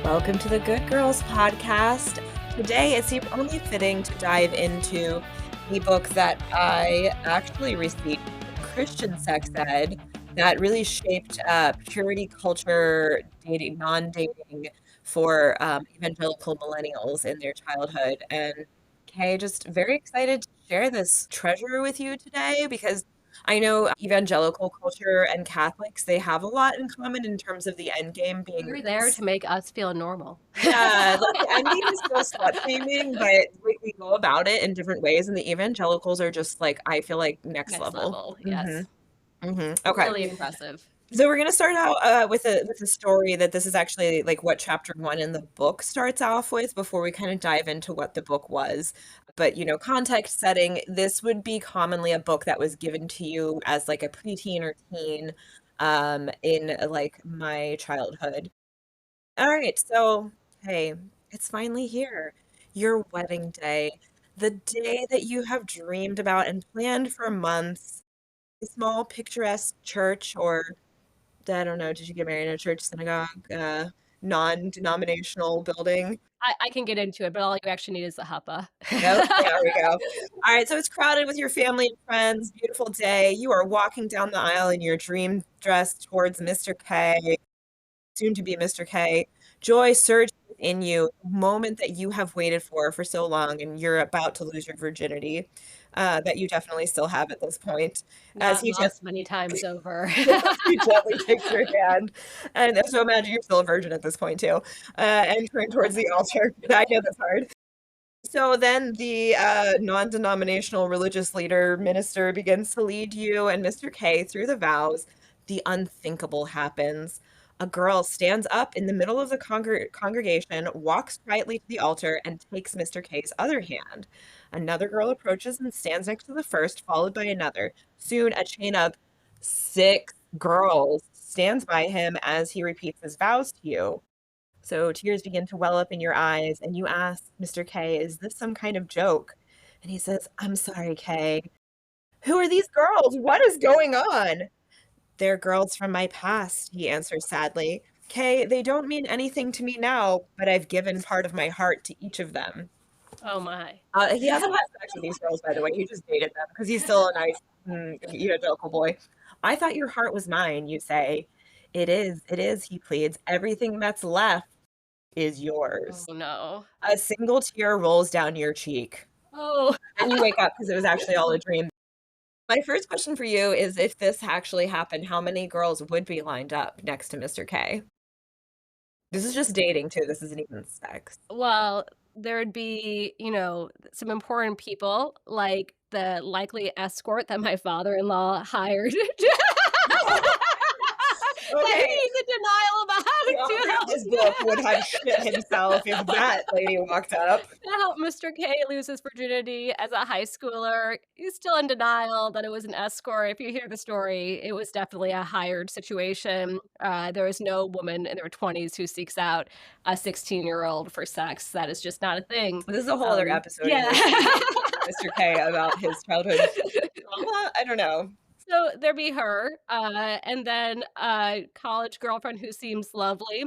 Welcome to the Good Girls podcast. Today it seemed only fitting to dive into the book that I actually received, Christian Sex Ed, that really shaped purity culture, dating, non-dating for evangelical millennials in their childhood. And Kay, just very excited to share this treasure with you today because I know evangelical culture and Catholics, they have a lot in common in terms of the end game being You're there to make us feel normal. yeah, like the end game is still slut shaming, but we go about it in different ways, and the evangelicals are just like I feel like next Next level. level, hmm yes. Okay, Really impressive. so we're gonna start out with a story that this is actually like what chapter one in the book starts off with before we kind of dive into what the book was. But context setting, this would be commonly a book that was given to you as like a preteen or teen in like my childhood. All right, so hey, it's finally here. Your wedding day, the day that you have dreamed about and planned for months. A small picturesque church, or I don't know, did you get married in a church, synagogue, non-denominational building? I can get into it, but all you actually need is the huppa. Nope, there we go. All right, so it's crowded with your family and friends. Beautiful day. You are walking down the aisle in your dream dress towards Mr. K, soon to be Mr. K. Joy surges within you, a moment that you have waited for so long, and you're about to lose your virginity, that you definitely still have at this point. As Not he just lost many times over. he gently takes your hand, and so imagine you're still a virgin at this point too, and turn towards the altar. I know that's hard. So then the non-denominational religious leader minister begins to lead you and Mr. K through the vows. The unthinkable happens. A girl stands up in the middle of the congregation, walks quietly to the altar, and takes Mr. K's other hand. Another girl approaches and stands next to the first, followed by another. Soon, a chain of 6 girls stands by him as he repeats his vows to you. So tears begin to well up in your eyes, and you ask Mr. K, is this some kind of joke? And he says, I'm sorry, Kay. Who are these girls? What is going on? They're girls from my past, he answers sadly. Kay, they don't mean anything to me now, but I've given part of my heart to each of them. Oh my. He hasn't had sex with these girls, by the way. He just dated them because he's still a nice, evangelical boy. I thought your heart was mine, you say. It is, he pleads. Everything that's left is yours. Oh no. A single tear rolls down your cheek. Oh. And you wake up because it was actually all a dream. My first question for you is if this actually happened, how many girls would be lined up next to Mr. K? This is just dating too. This isn't even sex. Well, there would be, some important people like the likely escort that my father-in-law hired. That Okay. he's in denial about The author of this book would have shit himself if that lady walked up. to help Mr. K lose his virginity as a high schooler. He's still in denial that it was an escort. If you hear the story, it was definitely a hired situation. There is no woman in their 20s who seeks out a 16-year-old for sex. That is just not a thing. This is a whole other episode. Yeah. Mr. K about his childhood trauma. I don't know. So there be her, and then a college girlfriend who seems lovely,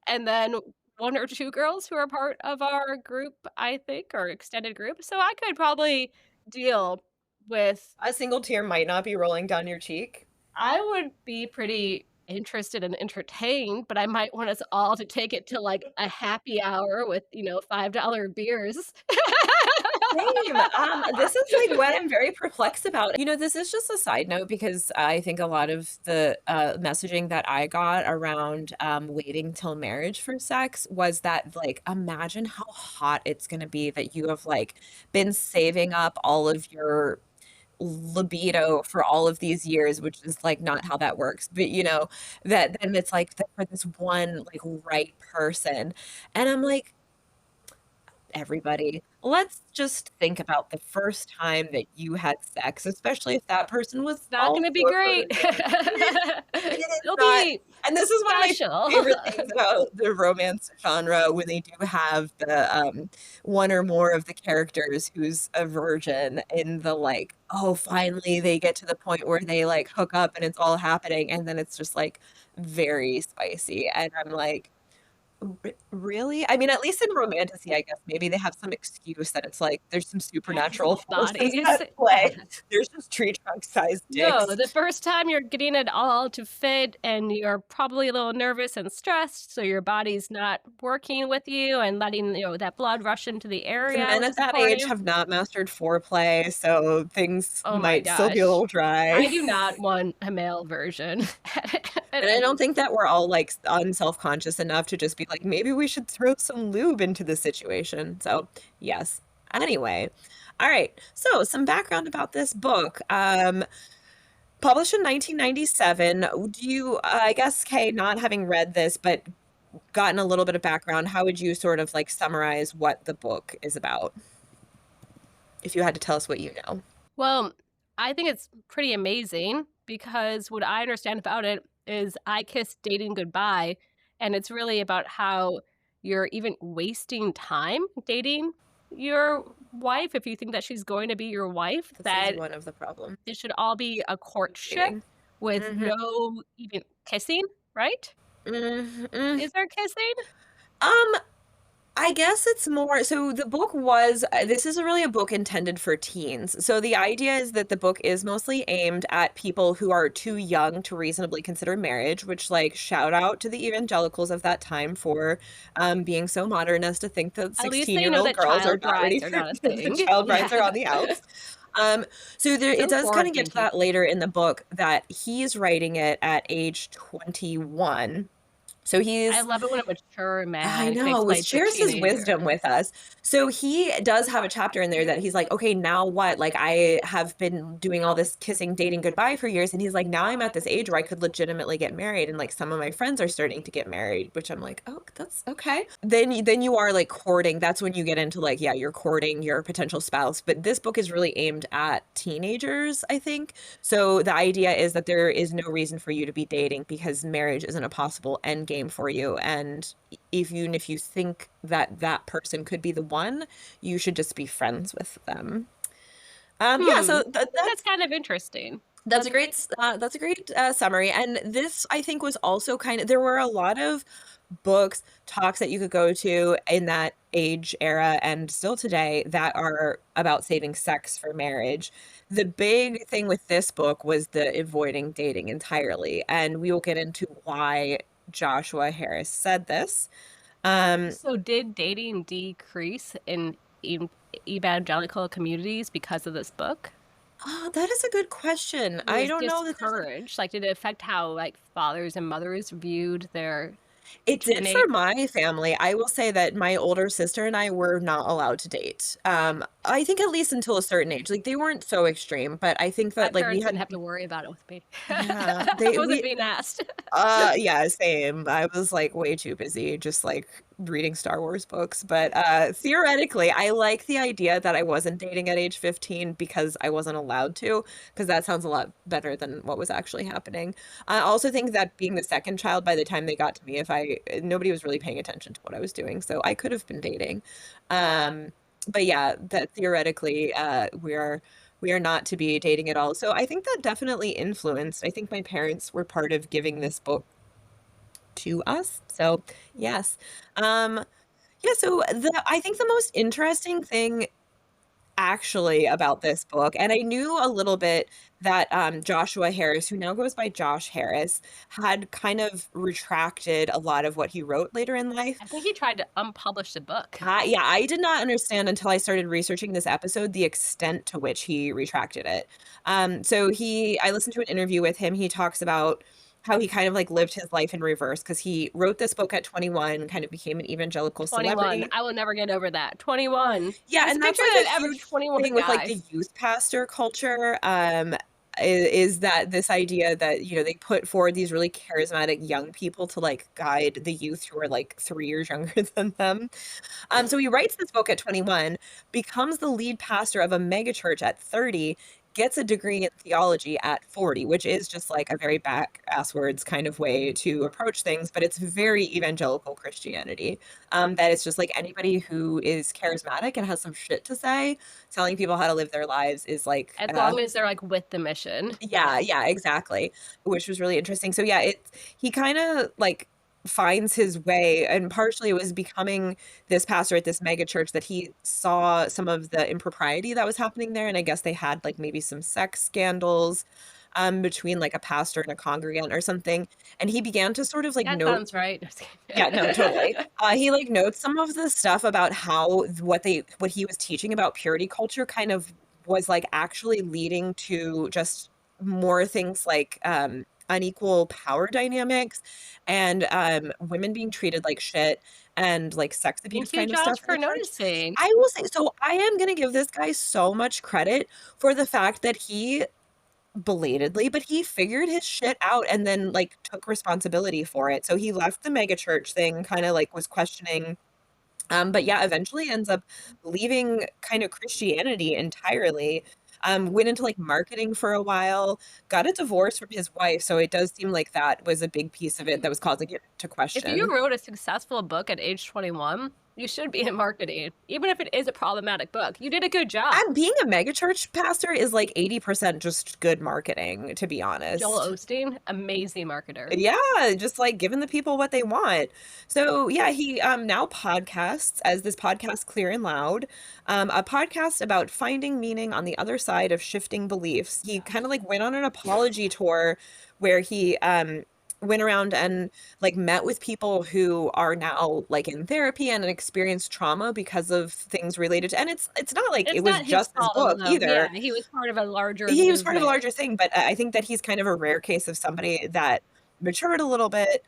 and then 1 or 2 girls who are part of our group, I think, or extended group. So I could probably deal with A single tear might not be rolling down your cheek. I would be pretty interested and entertained, but I might want us all to take it to, like, a happy hour with, $5 beers. Same. This is like what I'm very perplexed about. This is just a side note because I think a lot of the messaging that I got around waiting till marriage for sex was that, like, imagine how hot it's going to be that you have, like, been saving up all of your libido for all of these years, which is like not how that works. But that then it's like for this one like right person. And I'm like, everybody, let's just think about the first time that you had sex, especially if that person was Not also gonna be a great. virgin. It is It'll not. be And this is one of my special. favorite things about the romance genre when they do have the one or more of the characters who's a virgin in the like, oh, finally they get to the point where they like hook up and it's all happening, and then it's just like very spicy. And I'm like, Really? I mean, at least in romantasy, I guess maybe they have some excuse that it's like there's some supernatural Small forces bodies. at play. There's just tree trunk sized No, dicks. the first time you're getting it all to fit and you're probably a little nervous and stressed, so your body's not working with you and letting, that blood rush into the The area, men which at is that age important. have not mastered foreplay, so things Oh my might still be a gosh. little dry. I do not want a male version at And I any don't think that we're all like unself-conscious enough to just be like, maybe we should throw some lube into the situation. So, yes. Anyway, all right. So, some background about this book. Published in 1997. Do you, I guess, Kay, not having read this, but gotten a little bit of background, how would you sort of like summarize what the book is about if you had to tell us what you know? Well, I think it's pretty amazing because what I understand about it is I kiss dating goodbye, and it's really about how you're even wasting time dating your wife if you think that she's going to be your wife, This is that one of the problems it should all be a with courtship dating. with Hmm. no even kissing, right? Hmm. Is there kissing? Um, I guess it's more so the book was this is really a book intended for teens. So the idea is that the book is mostly aimed at people who are too young to reasonably consider marriage, which like shout out to the evangelicals of that time for being so modern as to think that At least they know 16-year-old that girls are child not ready brides are for not a the thing. child brides are Yeah. on the outs. Um, so there it So does kind forward of get to thinking. that later in the book that he's writing it at age 21. So I he's love it when a mature I man can know, explain to a shares his wisdom teenager. with us. So he does have a chapter in there that he's like, okay, now what? Like, I have been doing all this kissing, dating goodbye for years. And he's like, now I'm at this age where I could legitimately get married. And like, some of my friends are starting to get married, which I'm like, oh, that's okay. Then you are like courting. That's when you get into like, yeah, you're courting your potential spouse. But this book is really aimed at teenagers, I think. So the idea is that there is no reason for you to be dating because marriage isn't a possible end game for you. And even if you think that that person could be the one, you should just be friends with them. Yeah, so I think that's kind of interesting. That's that's a great summary. And this, I think, was also kind of there were a lot of books, talks that you could go to in that age era and still today that are about saving sex for marriage. The big thing with this book was the avoiding dating entirely, and we will get into why Joshua Harris said this. Um, so did dating decrease in evangelical communities because of this book? oh, that is a good question. It I was don't know that there's a discouraged. Like, did it affect how like fathers and mothers viewed their It did for teenage? my family. I will say that my older sister and I were not allowed to date. I think at least until a certain age. Like they weren't so extreme, but I think My that like we parents didn't had have to worry about it with me. yeah, I they wasn't we being asked. yeah, same. I was like way too busy just like reading Star Wars books. But theoretically, I like the idea that I wasn't dating at age 15 because I wasn't allowed to, because that sounds a lot better than what was actually happening. I also think that being the second child by the time they got to me, if I nobody was really paying attention to what I was doing, so I could have been dating. Um, but yeah, that theoretically, we are not to be dating at all. So I think that definitely influenced. I think my parents were part of giving this book to us. So yes. Um, yeah, so the I think the most interesting thing actually about this book, and I knew a little bit that Joshua Harris, who now goes by Josh Harris, had kind of retracted a lot of what he wrote later in life. I think he tried to unpublish the book. Yeah, I did not understand until I started researching this episode the extent to which he retracted it. I listened to an interview with him. He talks about how he kind of like lived his life in reverse because he wrote this book at 21, kind of became an evangelical 21. celebrity. I will never get over that. 21. Yeah, Just and that's picture like an a average huge 21 thing with like guy. the youth pastor culture. Is that this idea that, you know, they put forward these really charismatic young people to like guide the youth who are like 3 years younger than them. So he writes this book at 21, becomes the lead pastor of a megachurch at 30, gets a degree in theology at 40, which is just like a very back asswards kind of way to approach things, but it's very evangelical Christianity. That it's just like anybody who is charismatic and has some shit to say, telling people how to live their lives is like As long as they're like with the mission. yeah, yeah, exactly. Which was really interesting. So yeah, he kind of like finds his way, and partially it was becoming this pastor at this mega church that he saw some of the impropriety that was happening there, and I guess they had like maybe some sex scandals between like a pastor and a congregant or something, and he began to sort of like That note. sounds right. Yeah, no, totally. He like notes some of the stuff about how what he was teaching about purity culture kind of was like actually leading to just more things like unequal power dynamics and women being treated like shit and like sex abuse Thank you, kind of Josh, stuff in for the church. noticing. I will say, so I am gonna give this guy so much credit for the fact that he belatedly, but he figured his shit out and then, like, took responsibility for it. So he left the mega church thing, kinda, like, was questioning, but yeah, eventually ends up leaving kind of Christianity entirely, went into, like, marketing for a while, got a divorce from his wife, so it does seem like that was a big piece of it that was causing it to If you question. wrote a successful book at age 21, you should be in marketing, even if it is a problematic book. You did a good job. And being a mega church pastor is, like, 80% just good marketing, to be Joel honest. Osteen, amazing marketer. Yeah, just, like, giving the people what they want. So, yeah, he, now podcasts as this podcast Clear and Loud, a podcast about finding meaning on the other side of shifting beliefs. He kinda, like, went on an apology tour where he, went around and, like, met with people who are now, like, in therapy and experienced trauma because of things related to, and it's not like it It's was not his just this fault, book though. Yeah, either. he was part of a larger He was part of a movement. larger thing, but I think that he's kind of a rare case of somebody that matured a little bit,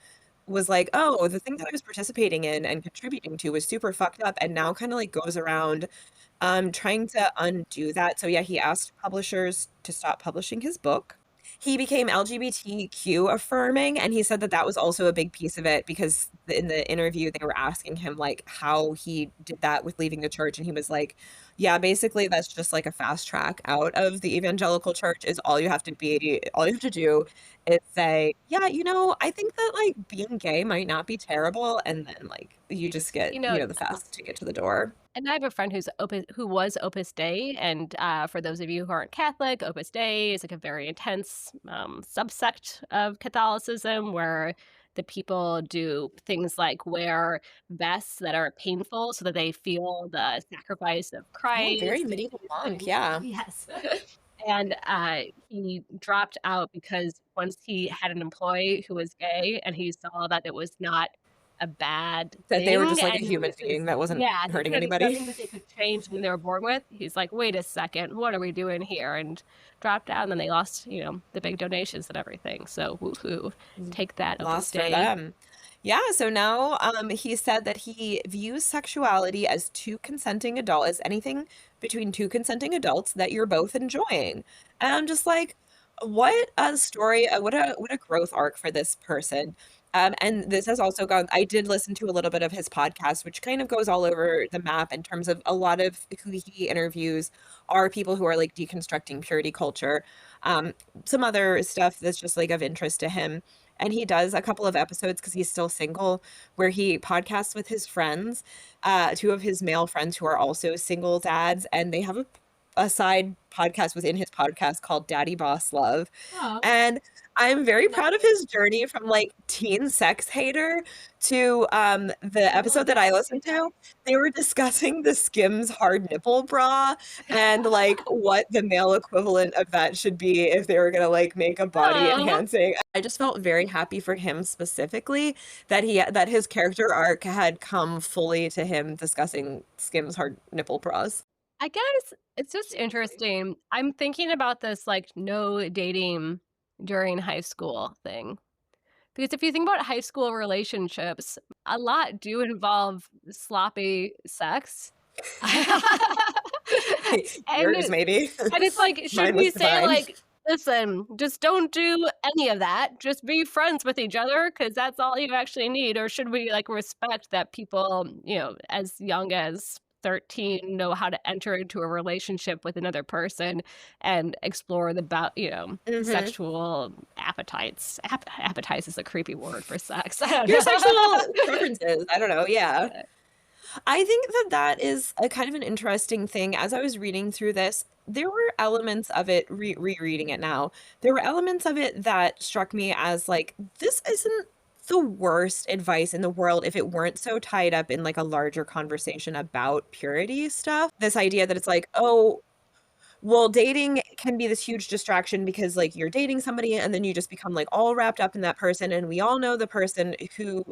was like, "Oh, the thing that I was participating in and contributing to was super fucked up," and now kinda, like, goes around, trying to undo that. So, yeah, he asked publishers to stop publishing his book. He became LGBTQ affirming, and he said that that was also a big piece of it because in the interview, they were asking him, like, how he did that with leaving the church, and he was like, "Yeah, basically, that's just, like, a fast track out of the evangelical church is all you have to do is say, 'Yeah, I think that, like, being gay might not be terrible,' and then, like, you just get, You know, the fast ticket to the door." and I have a friend who was Opus Dei, and, for those of you who aren't Catholic, Opus Dei is, like, a very intense, subsect of Catholicism where the people do things like wear vests that are painful so that they feel the sacrifice of Oh, very Christ and medieval these monk, things. yeah. Yes. And, he dropped out because once he had an employee who was gay and he saw that it was not a bad That they were thing just, like, a and human this being is that wasn't yeah, that hurting it's anybody. nothing that they could change when they were born with. He's like, "Wait a second, what are we doing here?" And dropped out, and then they lost, the big donations and everything, so woohoo. Take that, Opus Lost for Dei. them. Yeah, so now he said that he views sexuality as anything between two consenting adults that you're both enjoying. And I'm just like, what a story, what a growth arc for this person. And this has also gone, I did listen to a little bit of his podcast, which kind of goes all over the map in terms of a lot of who he interviews are people who are like deconstructing purity culture. Some other stuff that's just like of interest to him, and he does a couple of episodes because he's still single, where he podcasts with his friends, two of his male friends who are also single dads, and they have a side podcast within his podcast called Daddy Boss Love. Oh, And I'm very that's proud of his journey from like teen sex hater to the episode that I listened to. They were discussing the Skims hard nipple bra and like what the male equivalent of that should be if they were gonna like make a body oh. enhancing. I just felt very happy for him specifically that his character arc had come fully to him discussing Skims hard nipple bras. I guess it's just interesting. I'm thinking about this, like, no dating during high school thing. Because if you think about high school relationships, a lot do involve sloppy sex. And Yours maybe. it's like, should Mine we was say, divine. like, "Listen, just don't do any of that, just be friends with each other, because that's all you actually need," or should we, like, respect that people, as young as 13 know how to enter into a relationship with another person and explore Mhm. sexual appetites. Appetites is a creepy word for sex. I don't Your sexual know. preferences, I don't know, yeah. I think that that is a kind of an interesting thing. As I was reading through this, there were elements of it, rereading it now, there were elements of it that struck me as like, this isn't the worst advice in the world if it weren't so tied up in, like, a larger conversation about purity stuff. This idea that it's like, "Oh, well, dating can be this huge distraction because, like, you're dating somebody and then you just become, like, all wrapped up in that person, and we all know the person who,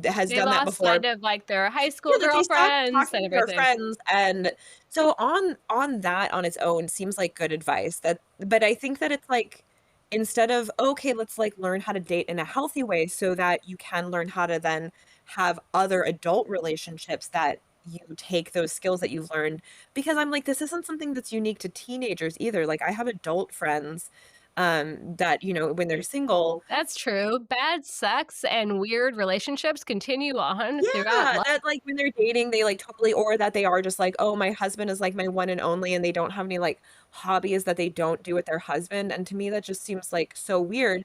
has They done that lost before." sight of, like, their high Yeah, school that they stopped girlfriends talking and to their everything. friends, and so on that on its own seems like good advice that but I think that it's like, instead of, "Okay, let's, like, learn how to date in a healthy way so that you can learn how to then have other adult relationships that you take those skills that you've learned," because I'm like, this isn't something that's unique to teenagers either, like, I have adult friends, that, when they're single. That's true. Bad sex and weird relationships continue on throughout Yeah, life. that, like, when they're dating, they, like, totally or that they are just like, "Oh, my husband is, like, my one and only," and they don't have any, like, hobbies that they don't do with their husband, and to me, that just seems, like, so weird.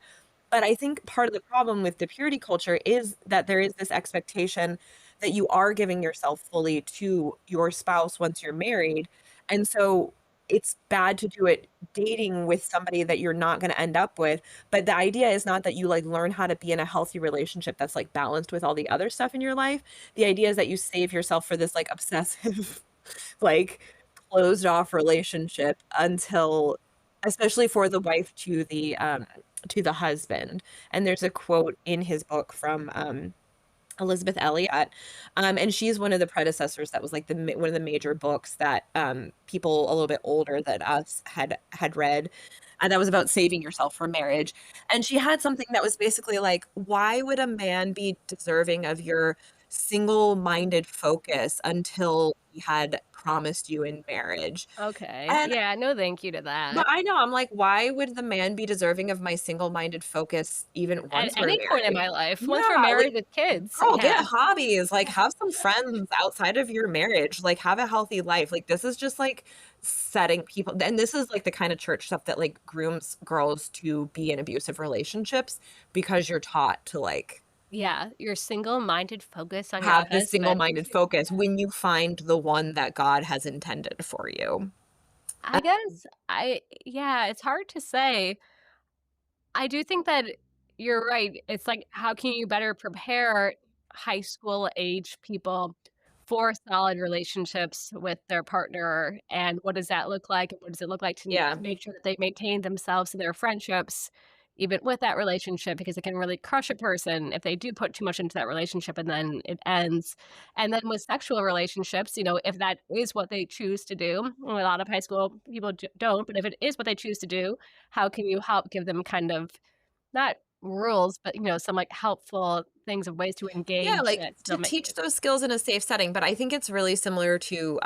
But I think part of the problem with the purity culture is that there is this expectation that you are giving yourself fully to your spouse once you're married, and so it's bad to do it dating with somebody that you're not gonna end up with, but the idea is not that you, like, learn how to be in a healthy relationship that's, like, balanced with all the other stuff in your life. The idea is that you save yourself for this, like, obsessive, like, closed off relationship until especially for the wife to the husband. And there's a quote in his book from, Elizabeth Elliot, and she's one of the predecessors that was, like, one of the major books that, people a little bit older than us had read, and that was about saving yourself for marriage, and she had something that was basically like, "Why would a man be deserving of your single-minded focus until he had promised you in marriage?" Okay. And Yeah, no thank you to but that. I know, I'm like, "Why would the man be deserving of my single-minded focus even At once we're any point in married?" my life, once we're Yeah, like, married with kids, girl, yeah. get hobbies, like, have some friends outside of your marriage, like, have a healthy life, like, this is just, like, setting people and this is, like, the kind of church stuff that, like, grooms girls to be in abusive relationships because you're taught to, like, Yeah, your single-minded focus on your have this husband. single-minded focus when you find the one that God has intended for you. I guess yeah, it's hard to say. I do think that you're right. It's like, how can you better prepare high school age people for solid relationships with their partner? And what does that look like? And what does it look like to Yeah. make sure that they maintain themselves and their friendships, even with that relationship? Because it can really crush a person if they do put too much into that relationship and then it ends. And then with sexual relationships, if that is what they choose to do, and a lot of high school people don't, but if it is what they choose to do, how can you help give them kind of not rules, but, some, like, helpful things of ways to Yeah, engage like, that to still make teach it. those skills in a safe setting, but I think it's really similar to,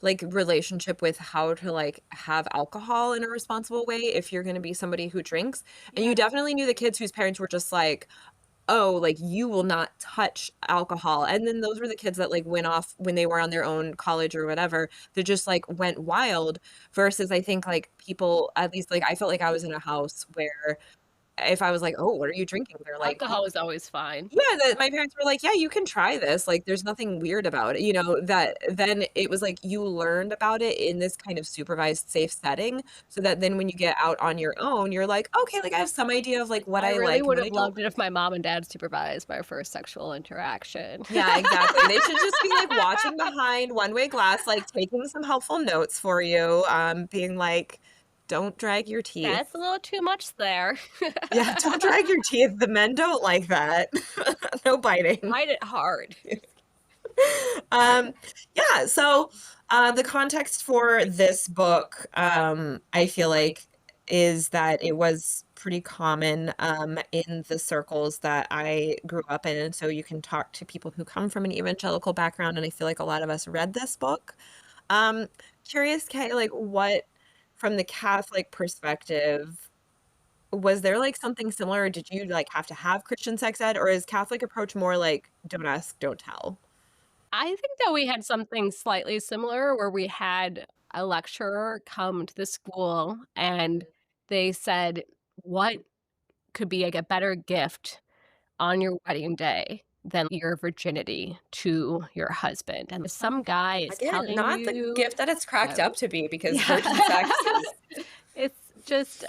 like, relationship with how to, like, have alcohol in a responsible way if you're gonna be somebody who drinks, and you Yeah. definitely knew the kids whose parents were just like, "Oh, like, you will not touch alcohol," and then those were the kids that, like, went off when they were on their own college or whatever, that just, like, went wild versus I think, like, people at least, like, I felt like I was in a house where if I was like, "Oh, what are you drinking?" They're like, "Oh." Alcohol is always fine. Yeah, that my parents were like, "Yeah, you can try this, like, there's nothing weird about it," that then it was like you learned about it in this kind of supervised, safe setting, so that then when you get out on your own, you're like, "Okay, like, I have some idea of, like, what I I really like and would what I have don't loved it if like." my mom and dad supervised my first sexual interaction. Yeah, exactly, they should just be, like, watching behind one-way glass, like, taking some helpful notes for you, being like, "Don't drag your That's a teeth." little too much there. Yeah, "Don't drag your teeth, the men don't like that." No biting. Bite it hard. Um, yeah, so, the context for this book, I feel like is that it was pretty common, in the circles that I grew up in, and so you can talk to people who come from an evangelical background, and I feel like a lot of us read this book. Um, Curious, Kay, like, what from the Catholic perspective, was there, like, something similar, or did you, like, have to have Christian sex ed, or is Catholic approach more like, "Don't ask, don't tell"? I think that we had something slightly similar where we had a lecturer come to the school and they said, "What could be, like, a better gift on your wedding day than your virginity to your husband?" And some guy is Again, telling not the you, gift that it's cracked um up to be because yeah. virgin sex is It's just,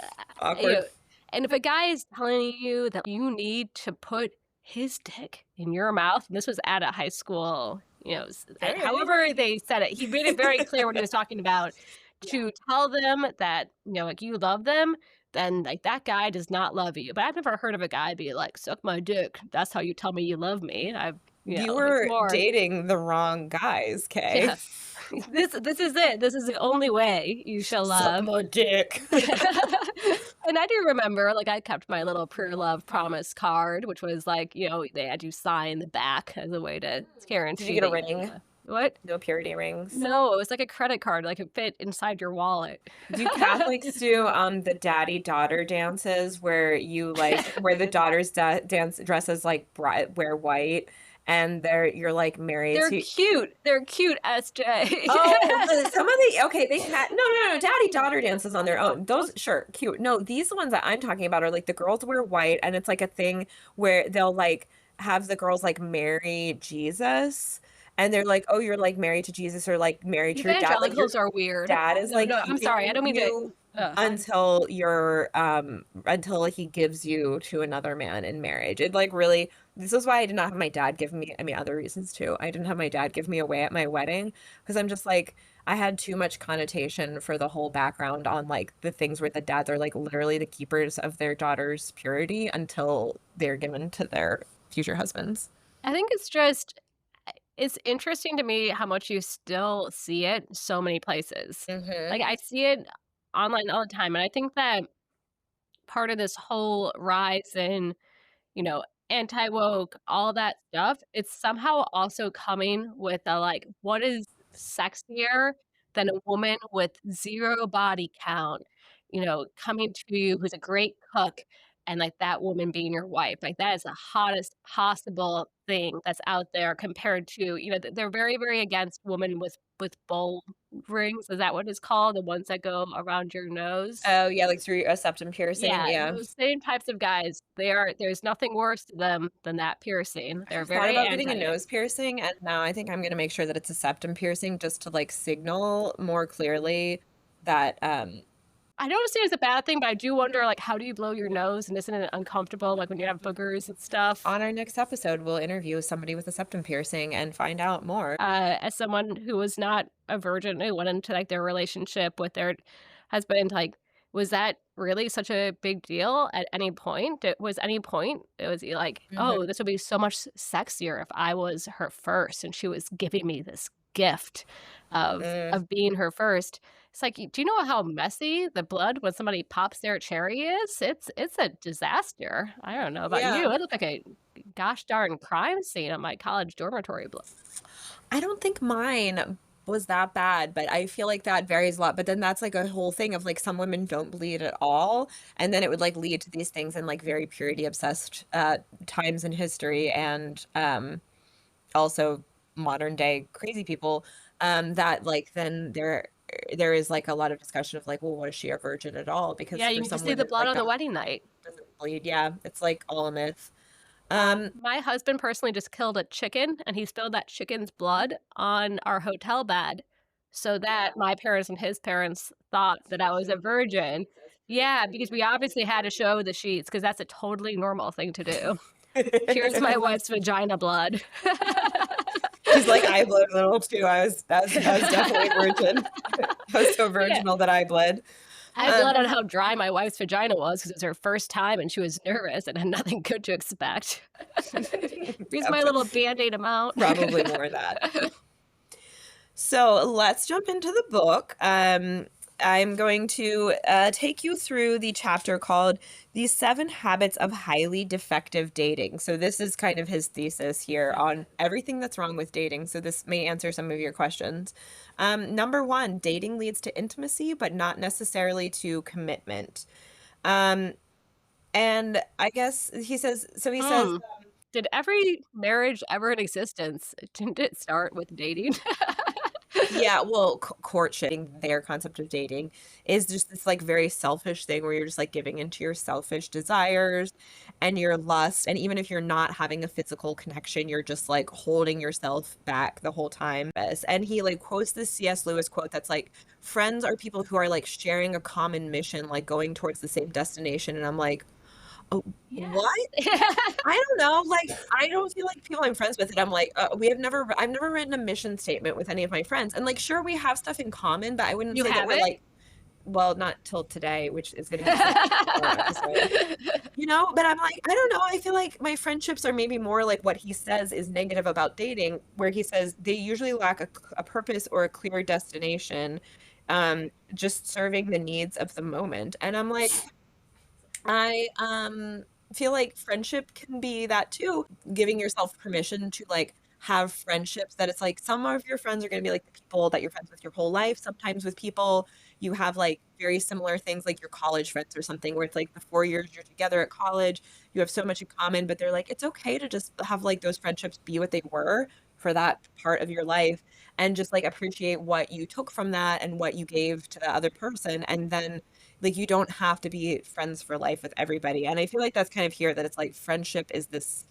you know, awkward. And if a guy is telling you that you need to put his dick in your mouth, and this was at a high school, Okay. however they said it, he made it very clear what he was talking about Yeah. to tell them that, like you love them, then like that guy does not love you. But I've never heard of a guy be like, suck my dick. That's how you tell me you love me. You It's were more, dating the wrong guys, Kay. yeah. This is it. This is the only way you shall Suck love. my dick. And I do remember, like, I kept my little pre-love promise card, which was like, they had you sign the back as a way to Did you guarantee get a that you ring? what? No purity rings? No, it was like a credit card, like it fit inside your wallet. Do Catholics do the daddy daughter dances where you like where the daughters dance dresses like wear white and you're like married They're to cute. They're cute, SJ. oh some of the okay they had no daddy daughter dances on their own those sure cute no these ones that I'm talking about are like the girls wear white and it's like a thing where they'll like have the girls like marry Jesus and they're like oh you're like married to Jesus or like married to your dad like your Evangelicals are weird. dad is No, like no, I'm sorry. I keeping don't mean to. you Ugh. until he gives you to another man in marriage. It like really this is why I did not have my dad give me I mean other reasons too. I didn't have my dad give me away at my wedding because I'm just like I had too much connotation for the whole background on like the things where the dads are like literally the keepers of their daughter's purity until they're given to their future husbands. I think it's just it's interesting to me how much you still see it so many places. Hmm. Like I see it online all the time, and I think that part of this whole rise in, you know, anti-woke, all that stuff, it's somehow also coming with a like, what is sexier than a woman with 0 body count, coming to you who's a great cook and like that woman being your wife. Like that is the hottest possible thing that's out there compared to, they're very, very against women with bowl rings. Is that what it's called? The ones that go around your nose? Oh yeah, like through a septum piercing. Yeah, Yeah. those same types of guys, there's nothing worse to them than that piercing. They're I've thought very about getting anti a it. nose piercing, and now I think I'm gonna make sure that it's a septum piercing just to like signal more clearly that I don't see it as a bad thing, but I do wonder, like, how do you blow your nose, and isn't it uncomfortable, like, when you have boogers and stuff? on our next episode we'll interview somebody with a septum piercing and find out more. As someone who was not a virgin, who went into, like, their relationship with their husband, like, was that really such a big deal at any point? It was like, Hmm. "Oh, this would be so much sexier if I was her first and she was giving me this gift Mm, of being her first." It's like, do you know how messy the blood when somebody pops their cherry is? It's a disaster. I don't know about yeah. you. It looked like a gosh darn crime scene at my college dormitory. I don't think mine was that bad, but I feel like that varies a lot. But then that's like a whole thing of like some women don't bleed at all, and then it would like lead to these things in like very purity obsessed times in history and also modern day crazy people that like then there is like a lot of discussion of like well was she a virgin at all because Yeah, you for can just some see the women blood like on the that wedding night. doesn't bleed yeah it's like all a myth um My husband personally just killed a chicken, and he spilled that chicken's blood on our hotel bed so that my parents and his parents thought that I was a virgin. Yeah, because we obviously had to show the sheets because that's a totally normal thing to do. Here's my wife's vagina blood. he's like I bled a little too I was definitely a virgin I was so Yeah. virginal that I bled I um bled on how dry my wife's vagina was because it was her first time and she was nervous and had nothing good to expect. Here's yeah, my little Band-Aid amount. probably more of that. So let's jump into the book. I'm going to take you through the chapter called The 7 Habits of Highly Defective Dating. So, this is kind of his thesis here on everything that's wrong with dating. So, this may answer some of your questions. Number one, dating leads to intimacy, but not necessarily to commitment. Um, and I guess he says, Hmm. Did every marriage ever in existence, didn't it start with dating? yeah, well, courtship, their concept of dating is just this like very selfish thing where you're just like giving into your selfish desires. and your lust, and even if you're not having a physical connection, you're just like holding yourself back the whole time. And he like quotes this C.S. Lewis quote that's like, friends are people who are like sharing a common mission, like going towards the same destination. And I'm like, oh, what? Yes. I don't know. Like, I don't feel like people I'm friends with, and I'm like, I've never written a mission statement with any of my friends. And like, sure, we have stuff in common, but I wouldn't You say that we're haven't? like, well, not till today, which is going to be such a killer episode. But I'm like, I don't know. I feel like my friendships are maybe more like what he says is negative about dating, where he says they usually lack a purpose or a clear destination, just serving the needs of the moment. And I'm like, I feel like friendship can be that too, giving yourself permission to like have friendships that it's like some of your friends are going to be like the people that you're friends with your whole life. Sometimes with people you have like very similar things like your college friends or something where it's like the 4 years you're together at college, you have so much in common, but they're like it's okay to just have like those friendships be what they were for that part of your life and just like appreciate what you took from that and what you gave to the other person and then like you don't have to be friends for life with everybody. And I feel like that's kind of here that it's like friendship is this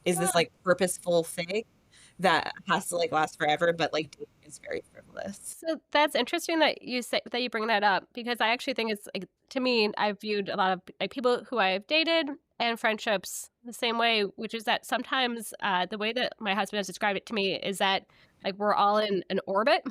Well, like purposeful thing that has to like last forever, but like dating is very frivolous. so that's interesting that you say that you bring that up because I actually think it's like to me, I've viewed a lot of like people who I've dated and friendships the same way, which is that sometimes the way that my husband has described it to me is that like we're all in an orbit.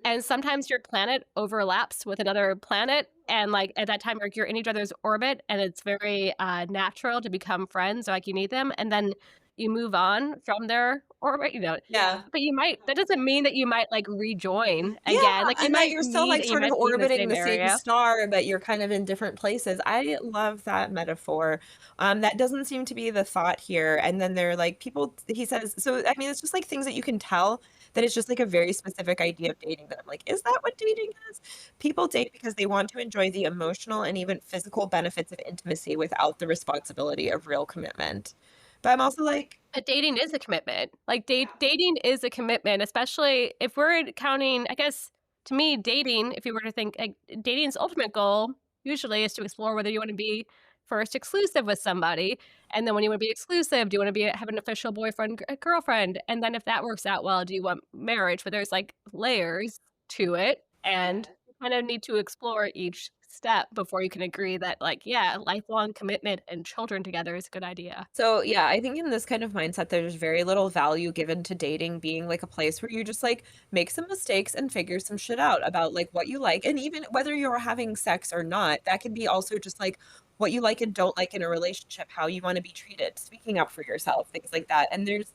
And sometimes your planet overlaps with another planet. And like at that time, you're in each other's orbit, and it's very natural to become friends, like you need them. And then you move on from their orbit, Yeah. but you might, that doesn't mean that you might like rejoin Yeah, again. Like you and that might you're still meet like and you sort of might be in the orbiting same the same area. star, but you're kind of in different places. I love that metaphor. That doesn't seem to be the thought here. And then they're like people, he says, so I mean, it's just like things that you can tell that it's just like a very specific idea of dating that I'm like, is that what dating is? People date because they want to enjoy the emotional and even physical benefits of intimacy without the responsibility of real commitment. But I'm also like, But dating is a commitment. Like dating is a commitment, especially if we're counting, I guess to me, dating, if you were to think like dating's ultimate goal usually is to explore whether you want to be first exclusive with somebody. And then when you want to be exclusive, do you want to be have an official boyfriend, girlfriend? And then if that works out well, do you want marriage? But there's like layers to it. And you kind of need to explore each step before you can agree that like, yeah, lifelong commitment and children together is a good idea. so yeah, I think in this kind of mindset, there's very little value given to dating being like a place where you just like make some mistakes and figure some shit out about like what you like. And even whether you're having sex or not, that can be also just like what you like and don't like in a relationship, how you want to be treated, speaking up for yourself, things like that. And there's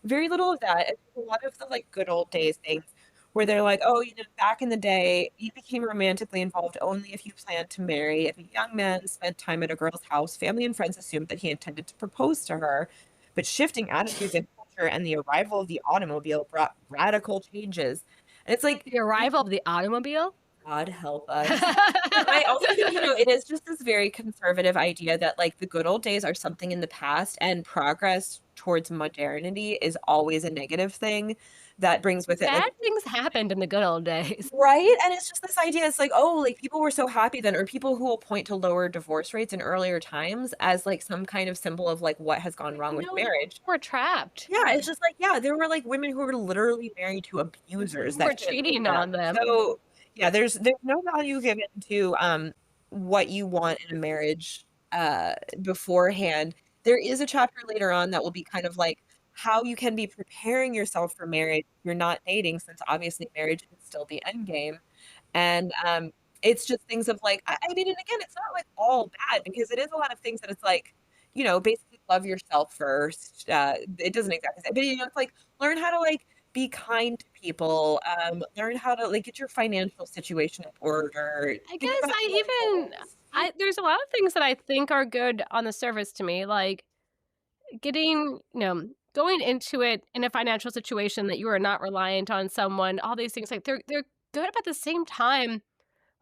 very little of that. And a lot of the like good old days things where they're like, oh, back in the day, you became romantically involved only if you planned to marry. If a young man spent time at a girl's house, family and friends assumed that he intended to propose to her. But shifting attitudes and culture and the arrival of the automobile brought radical changes. And it's like, The arrival of the automobile? God help us. But I also think, it is just this very conservative idea that like the good old days are something in the past and progress towards modernity is always a negative thing that brings with it like Bad things happened in the good old days. right? And it's just this idea, it's like, oh, like people were so happy then, or people who will point to lower divorce rates in earlier times as like some kind of symbol of like what has gone wrong with No, the marriage. people were trapped. Yeah, it's just like, yeah, there were like women who were literally married to abusers People were that couldn't leave cheating them. on them. So yeah, there's no value given to what you want in a marriage beforehand. There is a chapter later on that will be kind of like how you can be preparing yourself for marriage. If you're not dating, since obviously marriage is still the end game. And it's just things of like, I mean, and again, it's not like all bad because it is a lot of things that it's like, basically love yourself first. It doesn't exactly say, but it's like learn how to like be kind to people, learn how to like get your financial situation in order, I think guess about your goals. I there's a lot of things that I think are good on the surface to me, like getting, going into it in a financial situation that you are not reliant on someone, all these things like they're good, but at the same time,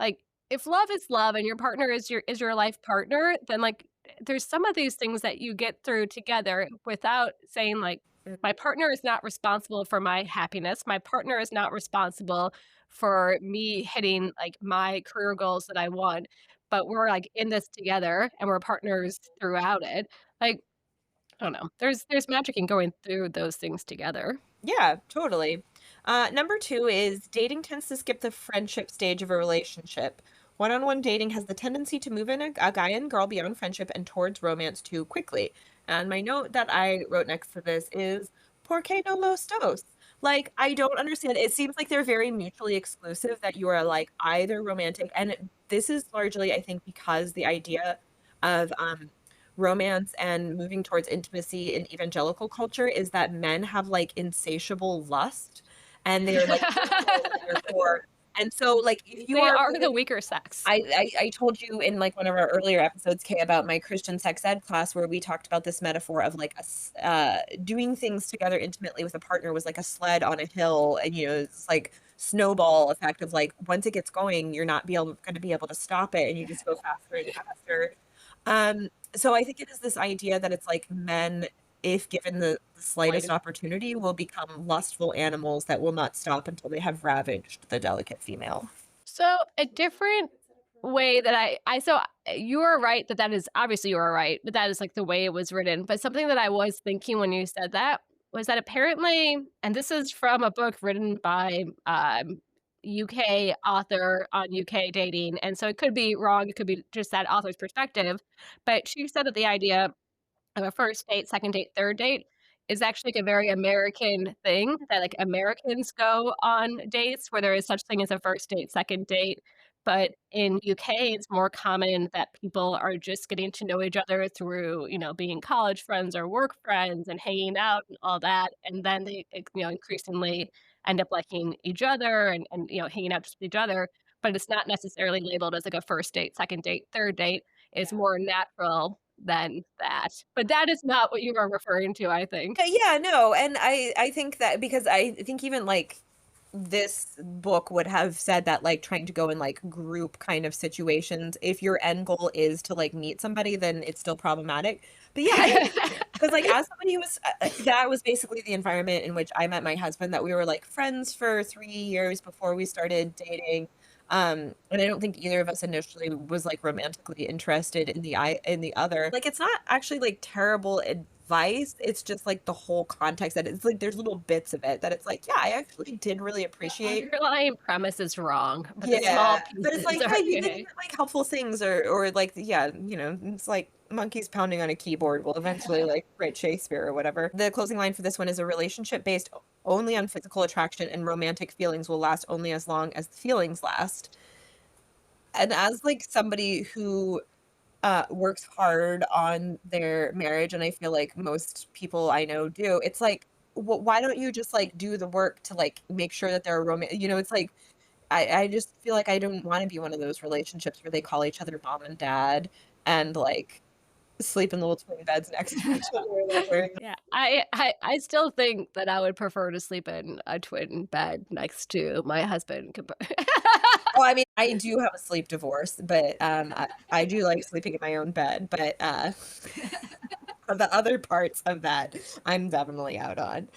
like, if love is love and your partner is your life partner, then, like, there's some of these things that you get through together without saying, like, "My partner is not responsible for my happiness. My partner is not responsible for me hitting, like, my career goals that I want, but we're, like, in this together and we're partners throughout it." Like, I don't know. There's magic in going through those things together. Yeah, totally. Number two is dating tends to skip the friendship stage of a relationship. One-on-one dating has the tendency to move in a guy and girl beyond friendship and towards romance too quickly. And my note that I wrote next to this is, ¿Por qué no los dos? Like, I don't understand. It seems like they're very mutually exclusive, that you are like either romantic, and this is largely, I think, because the idea of romance and moving towards intimacy in evangelical culture is that men have like insatiable lust and they're like visual and therefore, and so like if you They are are the moving, weaker sex. I told you in like one of our earlier episodes, Kay, about my Christian sex ed class where we talked about this metaphor of like doing things together intimately with a partner was like a sled on a hill, and you know it's like snowball effect of like once it gets going, you're not going to be able to stop it, and you just go faster and faster. So I think it is this idea that it's like men, if given the slightest opportunity, will become lustful animals that will not stop until they have ravaged the delicate female. So a different way that you are right that that is obviously you are right, but that is like the way it was written. But something that I was thinking when you said that was that apparently, and this is from a book written by UK author on UK dating, and so it could be wrong. It could be just that author's perspective, but she said that the idea of a first date, second date, third date is actually like a very American thing that like Americans go on dates where there is such thing as a first date, second date. But in UK, it's more common that people are just getting to know each other through, you know, being college friends or work friends and hanging out and all that. And then they, you know, increasingly end up liking each other and you know, hanging out just with each other. But it's not necessarily labeled as like a first date, second date, third date. It's more natural than that. But that is not what you are referring to, I think. Yeah, no, and I think that because I think even like this book would have said that like trying to go in like group kind of situations, if your end goal is to like meet somebody, then it's still problematic. But yeah, I agree. Because like as somebody who was that was basically the environment in which I met my husband, that we were like friends for 3 years before we started dating. And I don't think either of us initially was like romantically interested in the other. Like it's not actually like terrible advice. It's just like the whole context that it's like there's little bits of it that it's like, yeah, I actually did really The appreciate. underlying premise is wrong, but the small Yeah, but it's pieces like, are hey, you didn't okay. get like helpful things, or like, yeah, you know, it's like monkeys pounding on a keyboard will eventually like write Shakespeare or whatever. The closing line for this one is, a relationship based only on physical attraction and romantic feelings will last only as long as the feelings last. And as like somebody who works hard on their marriage, and I feel like most people I know do, it's like, why don't you just like do the work to like make sure that they're a romance? You know, it's like I just feel like I don't want to be one of those relationships where they call each other mom and dad and like sleep in little twin beds next to each other or whatever. Yeah, I still think that I would prefer to sleep in a twin bed next to my husband Oh, I mean, I do have a sleep divorce, but I do like sleeping in my own bed, but the other parts of that I'm definitely out on.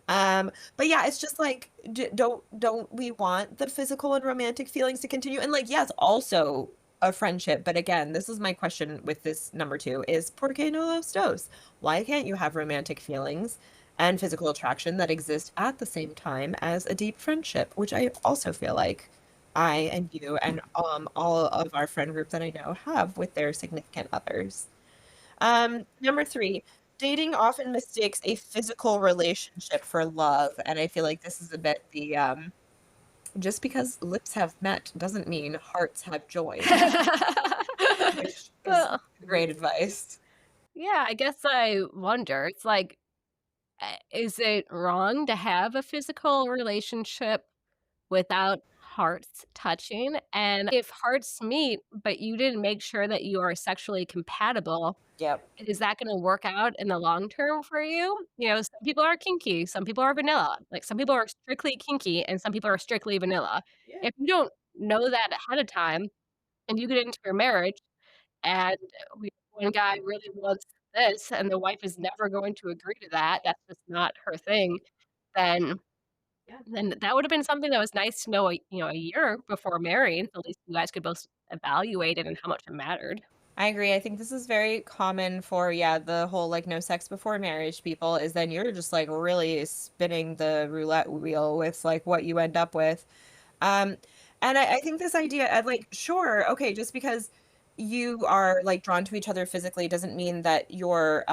But yeah, it's just like don't we want the physical and romantic feelings to continue? And like yes, also a friendship, but again, this is my question with this number two is ¿Por qué no los dos? Why can't you have romantic feelings and physical attraction that exist at the same time as a deep friendship, which I also feel like I and you and all of our friend group that I know have with their significant others. Number three, dating often mistakes a physical relationship for love, and I feel like this is a bit the just because lips have met doesn't mean hearts have joined, which is Well, great advice. yeah, I guess I wonder, it's like, is it wrong to have a physical relationship without hearts touching? And if hearts meet, but you didn't make sure that you are sexually compatible, Yep. is that gonna work out in the long term for you? You know, some people are kinky, some people are vanilla. Like, some people are strictly kinky and some people are strictly vanilla. If you don't know that ahead of time and you get into your marriage and we one guy really wants this and the wife is never going to agree to that, that's just not her thing, then then that would have been something that was nice to know, a year before marrying, so at least you guys could both evaluate it and how much it mattered. I agree. I think this is very common for, yeah, the whole like no sex before marriage people is then you're just like really spinning the roulette wheel with like what you end up with. Um, and I think this idea of like, sure, okay, just because you are like drawn to each other physically doesn't mean that you're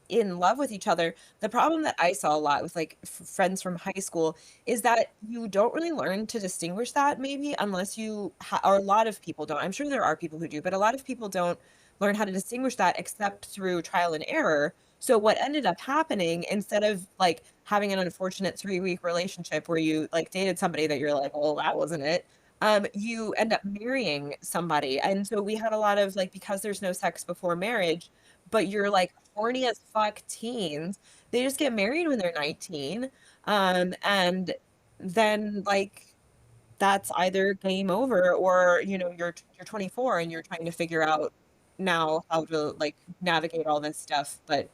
in love with each other. The problem that I saw a lot with like friends from high school is that you don't really learn to distinguish that maybe unless or a lot of people don't. I'm sure there are people who do, but a lot of people don't learn how to distinguish that except through trial and error. So what ended up happening instead of like having an unfortunate 3-week relationship where you like dated somebody that you're like, well, that wasn't it. You end up marrying somebody. And so we had a lot of like, because there's no sex before marriage, but you're like horny as fuck teens, they just get married when they're 19. And then like that's either game over or you're 24 and you're trying to figure out now how to like navigate all this stuff, but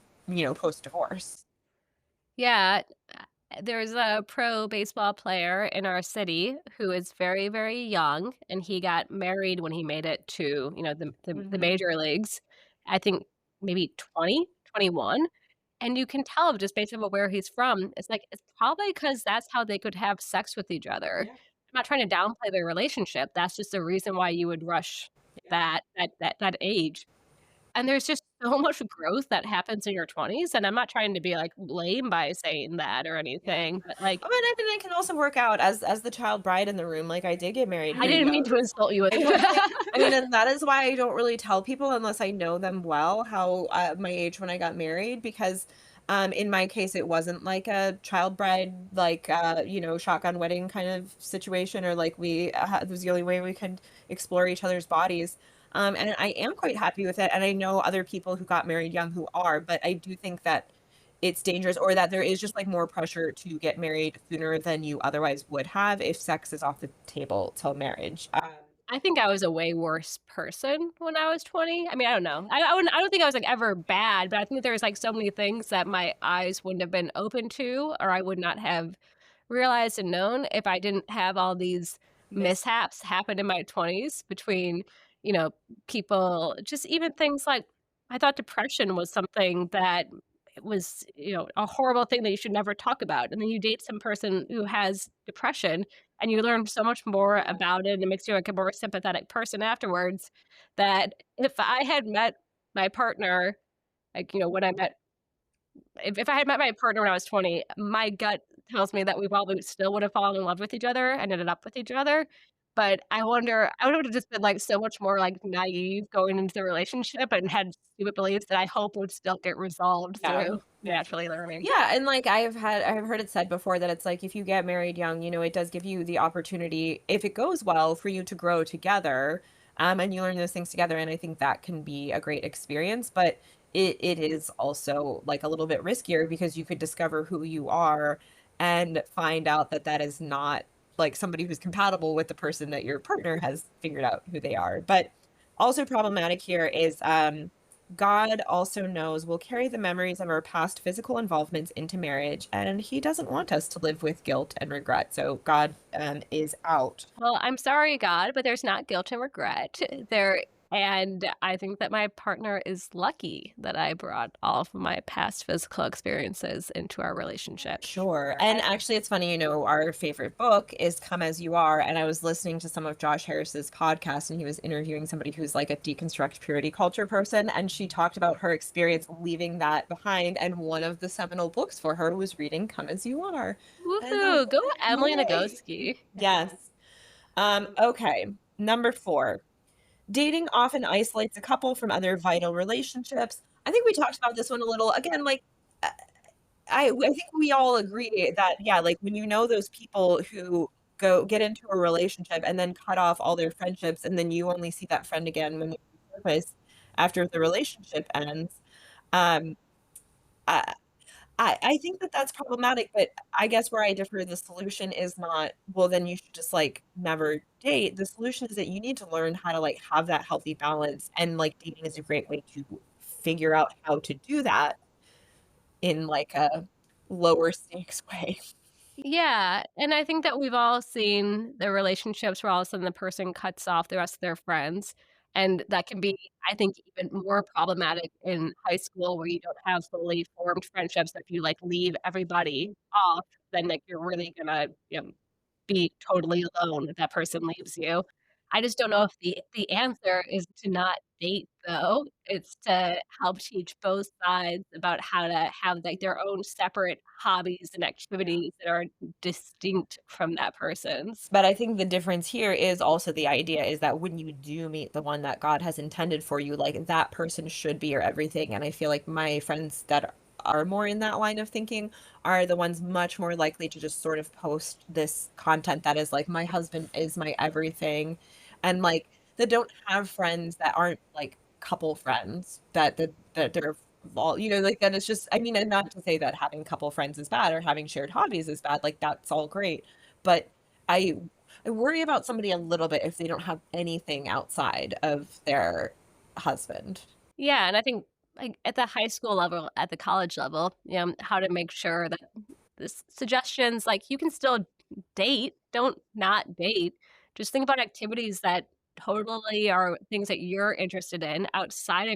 post divorce. Yeah, there's a pro baseball player in our city who is very, very young, and he got married when he made it to, the Hmm. major leagues. I think maybe 20, 21. And you can tell just based on where he's from, it's like, it's probably because that's how they could have sex with each other. Yeah. I'm not trying to downplay their relationship, that's just the reason why you would rush Yeah. that age. And there's just so much growth that happens in your 20s, and I'm not trying to be, like, lame by saying that or Yeah. anything, but, like, Oh, and I think it can also work out as the child bride in the room. Like I did get married I pretty didn't mean young. to insult you with I totally that. I mean, and that is why I don't really tell people unless I know them well how my age when I got married because in my case it wasn't like a child bride like shotgun wedding kind of situation or like it was the only way we could explore each other's bodies. And I am quite happy with it and I know other people who got married young who are, but I do think that it's dangerous or that there is just like more pressure to get married sooner than you otherwise would have if sex is off the table till marriage. I think I was a way worse person when I was 20. I mean, I don't know. I don't think I was, like, ever bad, but I think there was, like, so many things that my eyes wouldn't have been open to, or I would not have realized and known if I didn't have all these Miss. mishaps happen in my 20s between, you know, people just even things like I thought depression was something that was, a horrible thing that you should never talk about, and then you date some person who has depression, and you learn so much more about it, and it makes you, like, a more sympathetic person afterwards, that if I had met my partner, like, when I met if I had met my partner when I was 20, my gut tells me that we probably still would have fallen in love with each other and ended up with each other, but I would have just been, like, so much more, like, naive going into the relationship and had stupid beliefs that I hope would still get resolved Yeah. through naturally learning. Yeah, and like I've heard it said before that it's like if you get married young, it does give you the opportunity, if it goes well, for you to grow together, and you learn those things together, and I think that can be a great experience, but it is also like a little bit riskier because you could discover who you are and find out that that is not like somebody who's compatible with the person that your partner has figured out who they are. But also problematic here is God also knows we'll carry the memories of our past physical involvements into marriage, and He doesn't want us to live with guilt and regret. So God is out. Well, I'm sorry, God, but there's not guilt and regret there, and I think that my partner is lucky that I brought all of my past physical experiences into our relationship. Sure. And actually, it's funny, our favorite book is Come As You Are. And I was listening to some of Josh Harris's podcast, and he was interviewing somebody who's like a deconstruct purity culture person. And she talked about her experience leaving that behind. And one of the seminal books for her was reading Come As You Are. And I thought, Woohoo! Go Emily yay. Nagoski. Yes. Okay. Number 4. Dating often isolates a couple from other vital relationships. I think we talked about this one a little. Again, like I think we all agree that, yeah, like when you know those people who get into a relationship and then cut off all their friendships, and then you only see that friend again when they surface after the relationship ends. Um, I, I think that that's problematic, but I guess where I differ, the solution is not, well, then you should just like never date. The solution is that you need to learn how to like have that healthy balance, and like dating is a great way to figure out how to do that in like a lower stakes way. Yeah, and I think that we've all seen the relationships where all of a sudden the person cuts off the rest of their friends. And that can be, I think, even more problematic in high school where you don't have fully formed friendships. If you, like, leave everybody off, then, like, you're really gonna, be totally alone if that person leaves you. I just don't know if the answer is to not date, though. It's to help teach both sides about how to have, like, their own separate hobbies and activities that are distinct from that person's. But I think the difference here is also the idea is that when you do meet the one that God has intended for you, like that person should be your everything. And I feel like my friends that are more in that line of thinking are the ones much more likely to just sort of post this content that is like, my husband is my everything. And like, that don't have friends that aren't like couple friends that they're all, like that it's just, I mean, and not to say that having couple friends is bad or having shared hobbies is bad, like that's all great. But I I worry about somebody a little bit if they don't have anything outside of their husband. Yeah, and I think, like, at the high school level, at the college level, how to make sure that this suggestions, like, you can still date, don't not date. Just think about activities that totally are things that you're interested in outside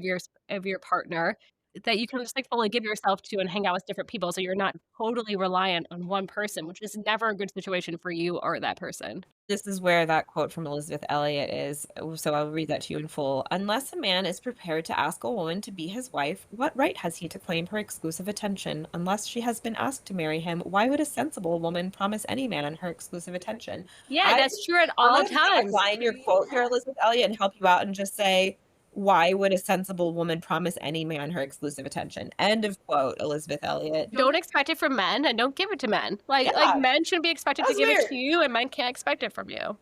of your partner that you can just, like, fully give yourself to and hang out with different people so you're not totally reliant on one person, which is never a good situation for you or that person. This is where that quote from Elizabeth Elliot is. So I'll read that to you in full. Unless a man is prepared to ask a woman to be his wife, what right has he to claim her exclusive attention? Unless she has been asked to marry him, why would a sensible woman promise any man her exclusive attention? Yeah, I that's true at I'm all gonna times. backline your quote here, Elizabeth Elliot, and help you out and just say, why would a sensible woman promise any man her exclusive attention? End of quote, Elizabeth Elliot. Don't expect it from men and don't give it to men. Like, Yeah, men shouldn't be expected to that's give it weird. to you, and men can't expect it from you.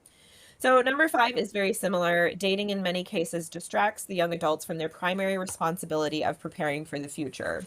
So, number five is very similar. Dating in many cases distracts the young adults from their primary responsibility of preparing for the future.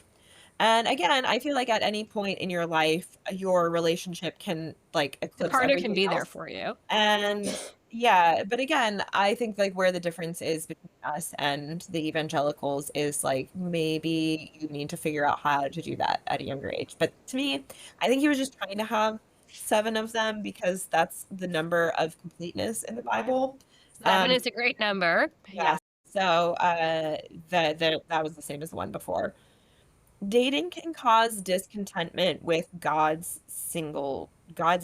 And again, I feel like at any point in your life, your relationship can like The eclipse partner can everything be there else. for you. And yeah, but again, I think like where the difference is between us and the evangelicals is like maybe you need to figure out how to do that at a younger age. But to me, I think he was just trying to have seven of them because that's the number of completeness in the Bible. 7 Um, is a great number. yeah. Yes. So that was the same as the one before. Dating can cause discontentment with God's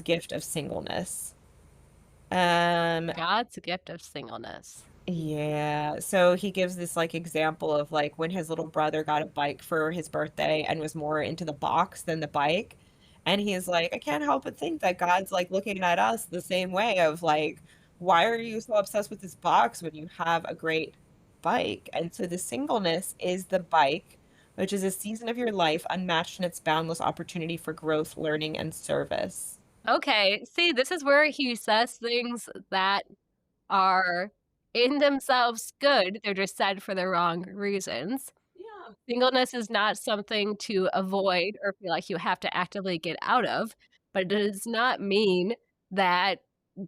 gift of singleness. Um, God's gift of singleness. yeah. So he gives this like example of like when his little brother got a bike for his birthday and was more into the box than the bike. And he's like, I can't help but think that God's like looking at us the same way of like, why are you so obsessed with this box when you have a great bike? And so the singleness is the bike, which is a season of your life unmatched in its boundless opportunity for growth, learning, and service. Okay, see, this is where he says things that are in themselves good, they're just said for the wrong reasons. Yeah. Singleness is not something to avoid or feel like you have to actively get out of, but it does not mean that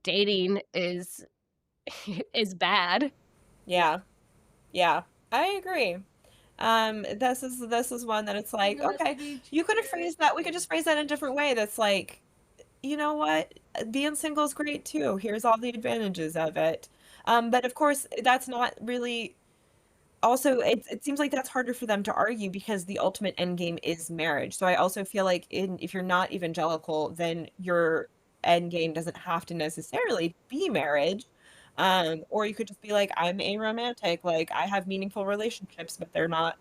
dating is is bad. Yeah. Yeah. I agree. This is one that it's like, okay, you could have phrased that. We could just phrase that in a different way. That's like, you know what? Being single is great too. Here's all the advantages of it. But of course, that's not really also it seems like that's harder for them to argue because the ultimate end game is marriage. So I also feel like if you're not evangelical, then your end game doesn't have to necessarily be marriage. Or you could just be like, I'm aromantic, like I have meaningful relationships, but they're not,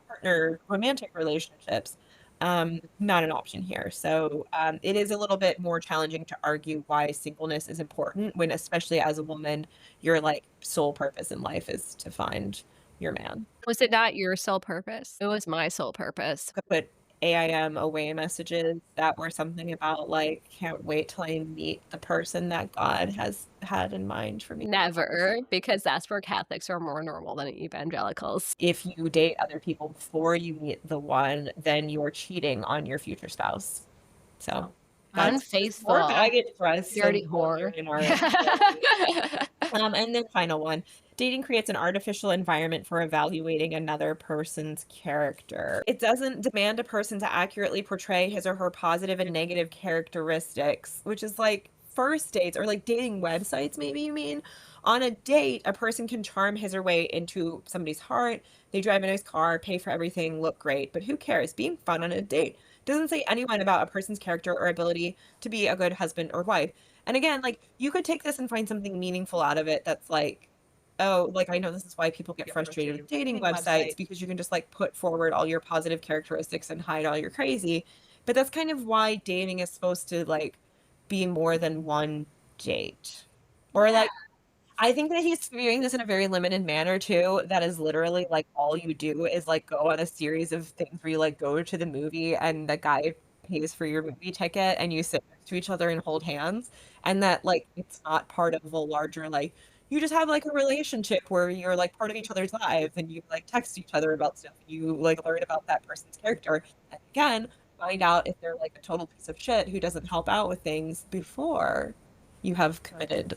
partner romantic relationships. Not an option here. So it is a little bit more challenging to argue why singleness is important when, especially as a woman, your like sole purpose in life is to find your man. Was it not your sole purpose? It was my sole purpose. Could put AIM away messages that were something about like, can't wait till I meet the person that God has had in mind for me. Never, because that's where Catholics are more normal than evangelicals. If you date other people before you meet the one, then you're cheating on your future spouse. So that's just more Unfaithful. baggage for us Dirty and whore. in our and then final one. Dating creates an artificial environment for evaluating another person's character. It doesn't demand a person to accurately portray his or her positive and negative characteristics, which is like first dates or like dating websites, maybe you mean, on a date, a person can charm his or way into somebody's heart. They drive a nice car, pay for everything, look great, but who cares? Being fun on a date doesn't say anyone about a person's character or ability to be a good husband or wife. And again, like you could take this and find something meaningful out of it that's like, oh, like I know this is why people get frustrated with dating websites because you can just like put forward all your positive characteristics and hide all your crazy. But that's kind of why dating is supposed to like be more than one date. Or Yeah. like I think that he's viewing this in a very limited manner too. That is literally like all you do is like go on a series of things where you like go to the movie and the guy pays for your movie ticket and you sit next to each other and hold hands. And that like it's not part of a larger like you just have like a relationship where you're like part of each other's lives and you like text each other about stuff. You like learn about that person's character. And again, find out if they're like a total piece of shit who doesn't help out with things before you have committed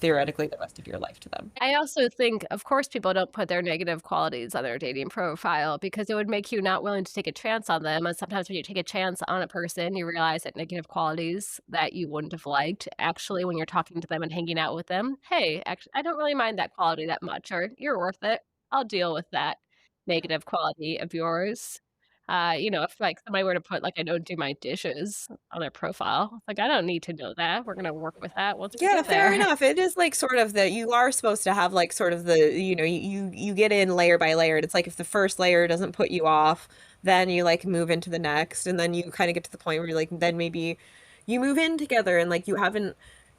theoretically the rest of your life to them. I also think, of course, people don't put their negative qualities on their dating profile because it would make you not willing to take a chance on them. And sometimes when you take a chance on a person, you realize that negative qualities that you wouldn't have liked, actually, when you're talking to them and hanging out with them, hey, actually, I don't really mind that quality that much, or you're worth it. I'll deal with that negative quality of yours. If like somebody were to put like I don't do my dishes on their profile, like I don't need to know that. We're gonna work with that once we Yeah, get fair there. enough. It is like sort of that you are supposed to have like sort of the, you get in layer by layer. And it's like if the first layer doesn't put you off, then you like move into the next, and then you kind of get to the point where you're like then maybe you move in together and like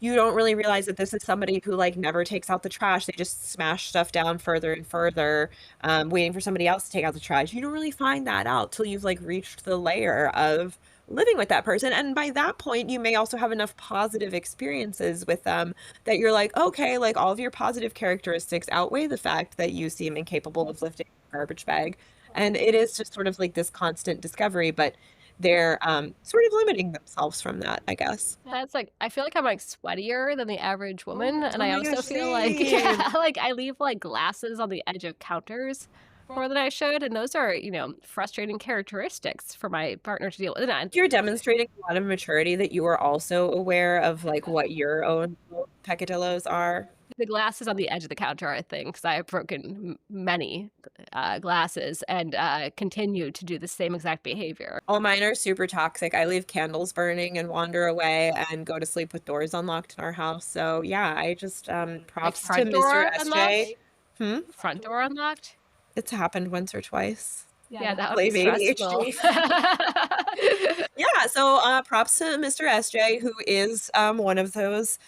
you don't really realize that this is somebody who like never takes out the trash. They just smash stuff down further and further, waiting for somebody else to take out the trash. You don't really find that out till you've like reached the layer of living with that person. And by that point, you may also have enough positive experiences with them that you're like, okay, like all of your positive characteristics outweigh the fact that you seem incapable of lifting a garbage bag. And it is just sort of like this constant discovery, but they're sort of limiting themselves from that, I guess. Yeah, it's like I feel like I'm like sweatier than the average woman, and Oh I my also gosh, feel like same. like I leave like glasses on the edge of counters more than I should, and those are, frustrating characteristics for my partner to deal with. And You're demonstrating a lot of maturity that you are also aware of like what your own peccadillos are. the glasses on the edge of the counter, I think, because I have broken many glasses and continue to do the same exact behavior. All mine are super toxic. I leave candles burning and wander away and go to sleep with doors unlocked in our house. So yeah, I just Like props to front Mr. door unlocked, SJ. Hmm? front door unlocked. It's happened once or twice. Yeah, that would be Blame stressful. ADHD. Yeah, so props to Mr. SJ, who is one of those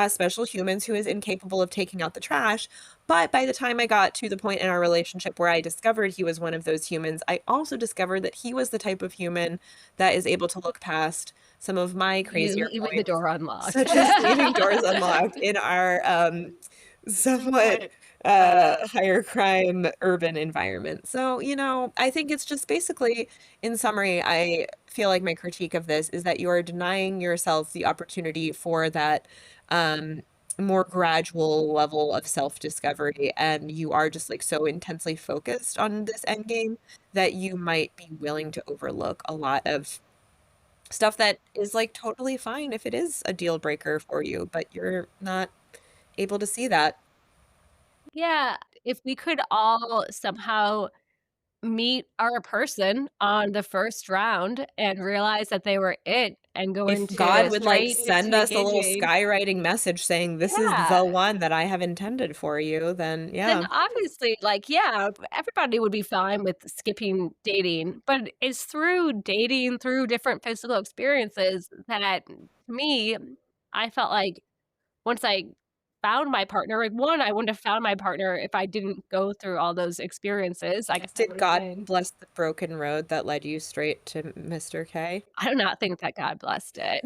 special humans who is incapable of taking out the trash. But by the time I got to the point in our relationship where I discovered he was one of those humans, I also discovered that he was the type of human that is able to look past some of my You crazier leaving the points, door unlocked. such as leaving doors unlocked in our somewhat higher crime urban environment. So, I think it's just basically, in summary, I feel like my critique of this is that you are denying yourself the opportunity for that um, more gradual level of self-discovery, and you are just like so intensely focused on this end game that you might be willing to overlook a lot of stuff that is like totally fine if it is a deal breaker for you, but you're not able to see that. Yeah, if we could all somehow meet our person on the first round and realize that they were it and go If God into would like straight send into us a little engaging. skywriting message saying this is Yeah. the one that I have intended for you, then Then yeah. obviously, like, yeah, everybody would be fine with skipping dating, but it's through dating, through different physical experiences that to me, I felt like once I found my partner, like, one, I wouldn't have found my partner if I didn't go through all those experiences. I guess I Did would have God been. bless the broken road that led you straight to Mr. K? I do not think that God blessed it.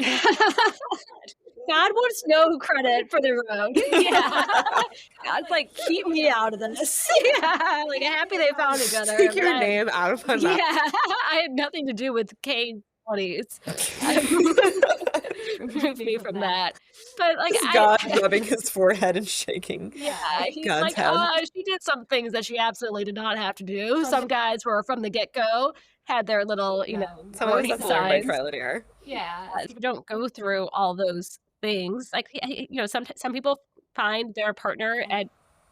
God wants no credit for the road. Yeah. God's like, "Keep me out of this." Yeah, like, happy they found each other, Take but your name out of my yeah, mouth. I had nothing to do with K-20s. Remove me from that. But, like, Just I God rubbing his forehead and shaking yeah, he's God's like, head. she did some things that she absolutely did not have to do." Some guys were from the get-go, had their little, Some of us warning have to learn by signs. trial and error. Yeah, so you don't go through all those things. Like, some people find their partner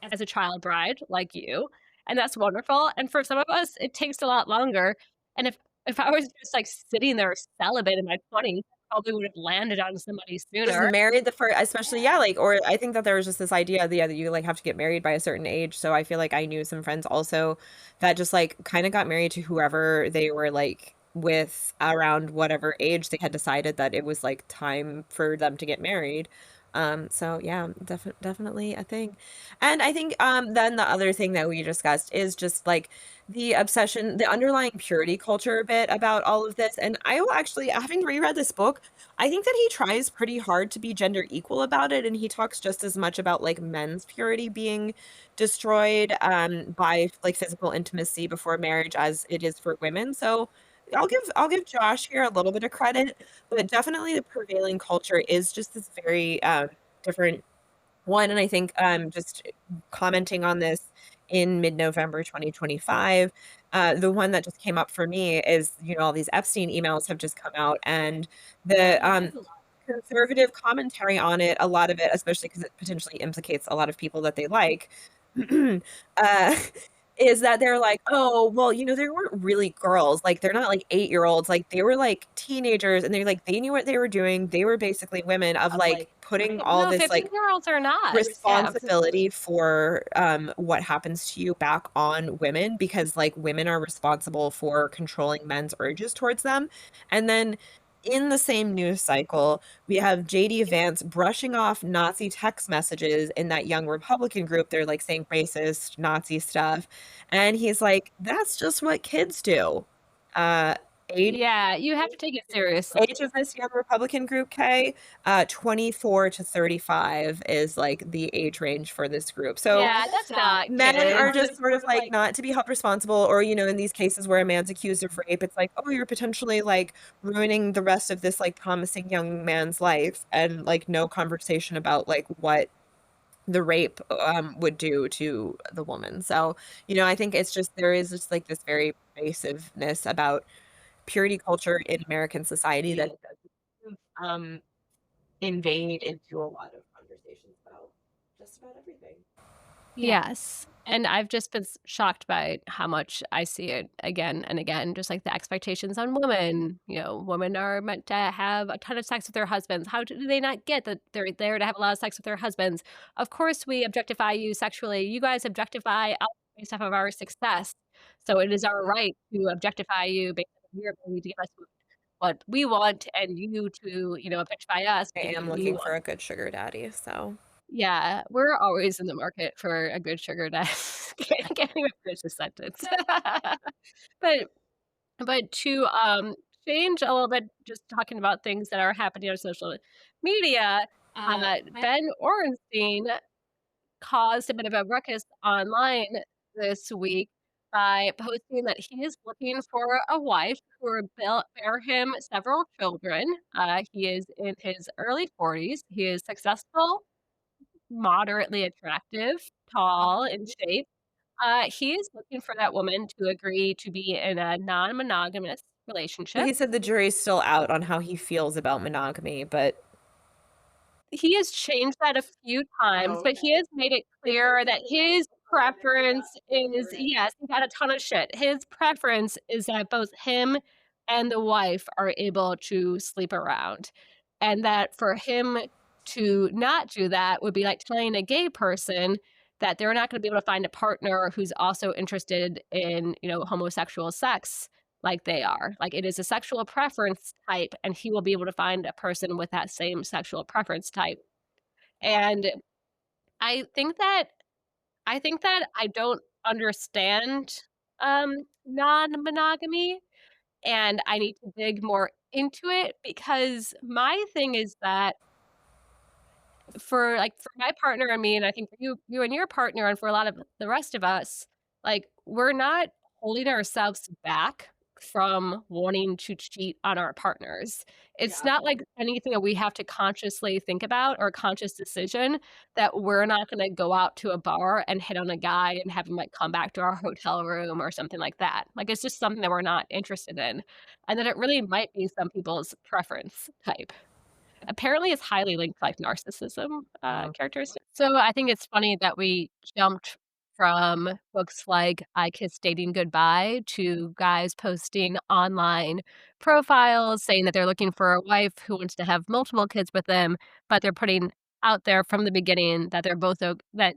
as a child bride, like you, and that's wonderful, and for some of us, it takes a lot longer, and if I was just, like, sitting there celibate in my 20s, I probably would have landed on somebody Just sooner. married the first, especially, yeah, like, or I think that there was just this idea, yeah, that you, like, have to get married by a certain age, so I feel like I knew some friends also that just, like, kinda got married to whoever they were, like, with around whatever age they had decided that it was, like, time for them to get married. So yeah, definitely a thing. And I think, then the other thing that we discussed is just, like, the obsession, the underlying purity culture bit about all of this, and I will actually, having reread this book, I think that he tries pretty hard to be gender equal about it, and he talks just as much about, like, men's purity being destroyed, by, like, physical intimacy before marriage as it is for women, so I'll give Josh here a little bit of credit, but definitely the prevailing culture is just this very, different one, and I think, just commenting on this in mid-November 2025, the one that just came up for me is, all these Epstein emails have just come out, and the, conservative commentary on it, a lot of it, especially because it potentially implicates a lot of people that they like, uh, is that they're like, "Oh, well, they weren't really girls, like, they're not, like, 8-year-olds, like, they were, like, teenagers, and they knew what they were doing, they were basically women," of, like, putting Right, all no, this, like, 15-year-olds are not. Yeah. responsibility for, what happens to you back on women because, like, women are responsible for controlling men's urges towards them, and then in the same news cycle, we have JD Vance brushing off Nazi text messages in that young Republican group. They're, like, saying racist, Nazi stuff, and he's like, "That's just what kids do." Uh, age Yeah, you have to take it seriously. age of this young Republican group, Kay, 24 to 35 is, like, the age range for this group. So, Yeah, that's not men are kids. just sort of, like, not to be held responsible or, in these cases where a man's accused of rape, it's like, "Oh, you're potentially, like, ruining the rest of this, like, promising young man's life," and, like, no conversation about, like, what the rape, would do to the woman. So, I think it's just there is just, like, this very pervasiveness about purity culture in American society that does, invade into a lot of conversations about just about everything. Yes, and I've just been shocked by how much I see it again and again, just like the expectations on women. Women are meant to have a ton of sex with their husbands. How do they not get that they're there to have a lot of sex with their husbands? Of course, we objectify you sexually. You guys objectify us based off of our success. So it is our right to objectify you based on your ability to give us what we want and you to, objectify us I because am we looking want. for a good sugar daddy, so Yeah, we're always in the market for a good sugar daddy. Can't even finish the sentence. But to, change a little bit, just talking about things that are happening on social media, Ben Orenstein caused a bit of a ruckus online this week by posting that he is looking for a wife who will bear him several children. He is in his early 40s. He is successful, moderately attractive, tall, in shape. He is looking for that woman to agree to be in a non-monogamous well, relationship. he said the jury's still out on how he feels about monogamy, but He has changed that a few times, but he has made it clear that his preference is, yes, he got a ton of shit. His preference is that both him and the wife are able to sleep around, and that for him to not do that would be like telling a gay person that they're not gonna be able to find a partner who's also interested in, homosexual sex like they are. Like, it is a sexual preference type, and he will be able to find a person with that same sexual preference type. And I think that I don't understand, non-monogamy, and I need to dig more into it because my thing is that for my partner and me, and I think for you and your partner, and for a lot of the rest of us, like, we're not holding ourselves back from wanting to cheat on our partners. It's not like anything that we have to consciously think about or a conscious decision that we're not gonna go out to a bar and hit on a guy and have him, like, come back to our hotel room or something like that. Like, it's just something that we're not interested in, and that it really might be some people's preference type. apparently is highly linked to, like, narcissism, Mm. characteristics. So I think it's funny that we jumped from books like I Kissed Dating Goodbye to guys posting online profiles saying that they're looking for a wife who wants to have multiple kids with them, but they're putting out there from the beginning that they're both that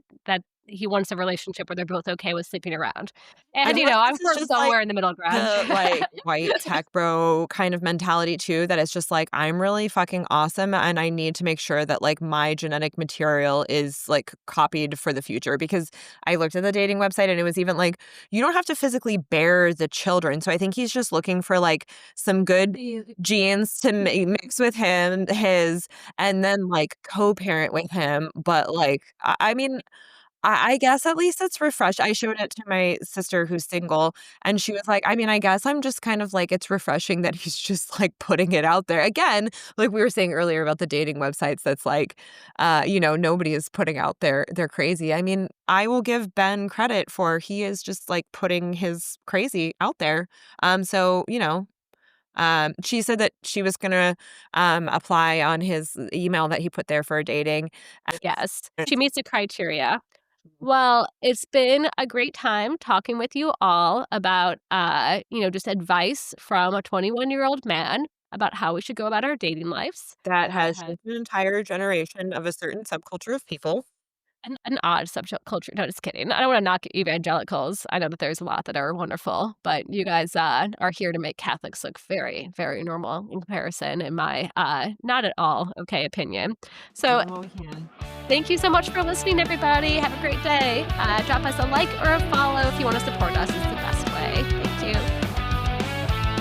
he wants a relationship where they're both okay with sleeping around. And, I feel like I'm this is sort of just, like, somewhere in the middle ground. the, like, white tech bro kind of mentality too, that it's just like, "I'm really fucking awesome, and I need to make sure that, like, my genetic material is, like, copied for the future," because I looked at the dating website, and it was even like, "You don't have to physically bear the children," so I think he's just looking for, like, some good genes to mix with his, and then, like, co-parent with him, but, like, I mean, I guess at least it's refresh I showed it to my sister who's single, and she was like, "I mean, I guess I'm just kind of like, it's refreshing that he's just, like, putting it out there." Again, like we were saying earlier about the dating websites, that's like, nobody is putting out their crazy. I mean, I will give Ben credit for he is just, like, putting his crazy out there. So, she said that she was gonna, apply on his email that he put there for dating. Yes, she meets the criteria. Well, it's been a great time talking with you all about, just advice from a 21-year-old man about how we should go about our dating lives. That has shaped an entire generation of a certain subculture of people. An odd subculture. No, just kidding. I don't wanna knock evangelicals. I know that there's a lot that are wonderful, but you guys, are here to make Catholics look very, very normal in comparison in my, not at all okay opinion. So, Oh, yeah. thank you so much for listening, everybody. Have a great day. Drop us a like or a follow if you wanna support us. It's the best way. Thank you.